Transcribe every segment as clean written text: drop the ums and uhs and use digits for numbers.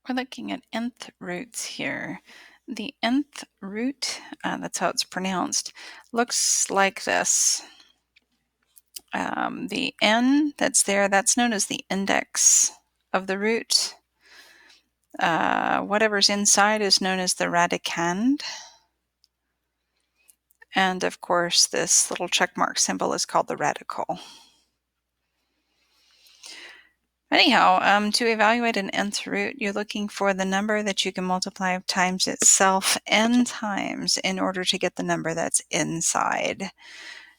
We're looking at nth roots here. The nth root, that's how it's pronounced, looks like this. The n that's there, that's known as the index of the root. Whatever's inside is known as the radicand. And of course, this little check mark symbol is called the radical. Anyhow, to evaluate an nth root, you're looking for the number that you can multiply times itself n times in order to get the number that's inside.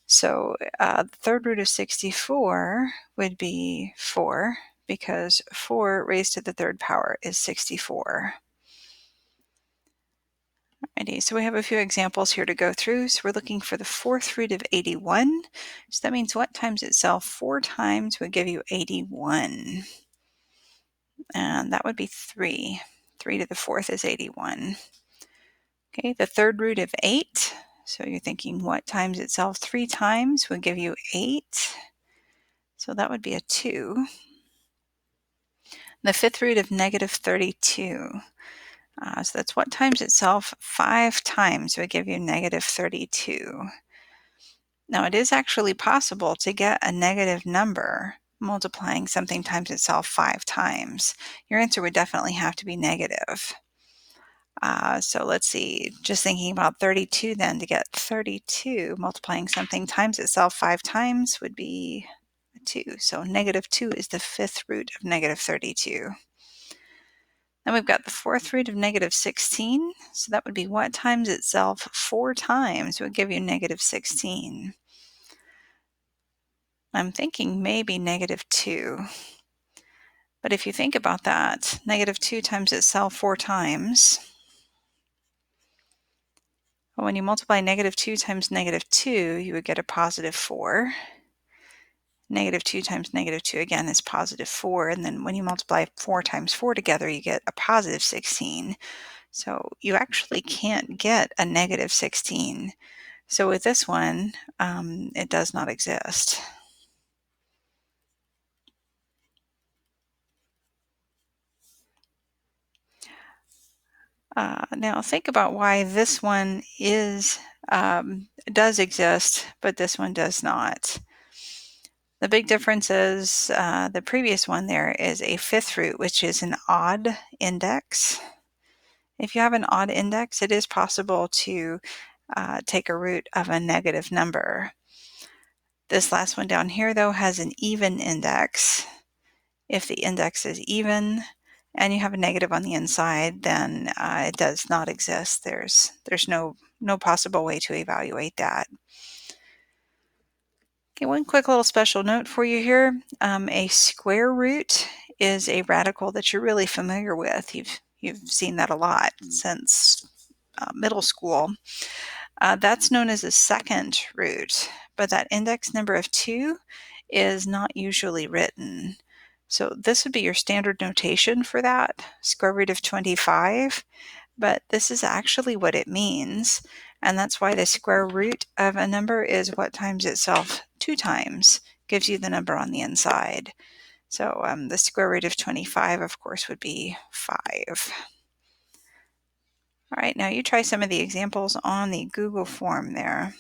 So the third root of 64 would be 4, because 4 raised to the third power is 64. Alrighty, so we have a few examples here to go through. So we're looking for the fourth root of 81. So that means what times itself 4 times would give you 81. And that would be 3. 3 to the fourth is 81. Okay, the third root of 8. So you're thinking what times itself 3 times would give you 8. So that would be a 2. The fifth root of negative 32. So that's what times itself 5 times would give you negative 32. Now it is actually possible to get a negative number multiplying something times itself 5 times. Your answer would definitely have to be negative. So let's see, just thinking about 32 then, to get 32 multiplying something times itself 5 times would be 2. So negative 2 is the fifth root of negative 32. Then we've got the fourth root of negative 16. So that would be what times itself 4 times would give you negative 16. I'm thinking maybe negative 2. But if you think about that, negative 2 times itself 4 times. Well, when you multiply negative 2 times negative 2, you would get a positive 4. Negative 2 times negative 2 again is positive 4. And then when you multiply 4 times 4 together, you get a positive 16. So you actually can't get a negative 16. So with this one, it does not exist. Now think about why this one does exist, but this one does not. The big difference is the previous one there is a fifth root, which is an odd index. If you have an odd index, it is possible to take a root of a negative number. This last one down here, though, has an even index. If the index is even and you have a negative on the inside, then it does not exist. There's no possible way to evaluate that. Okay, one quick little special note for you here. A square root is a radical that you're really familiar with. You've seen that a lot since middle school. That's known as a second root, but that index number of 2 is not usually written. So this would be your standard notation for that, square root of 25, but this is actually what it means, and that's why the square root of a number is what times itself 2 times gives you the number on the inside. So the square root of 25, of course, would be 5. All right, now you try some of the examples on the Google form there.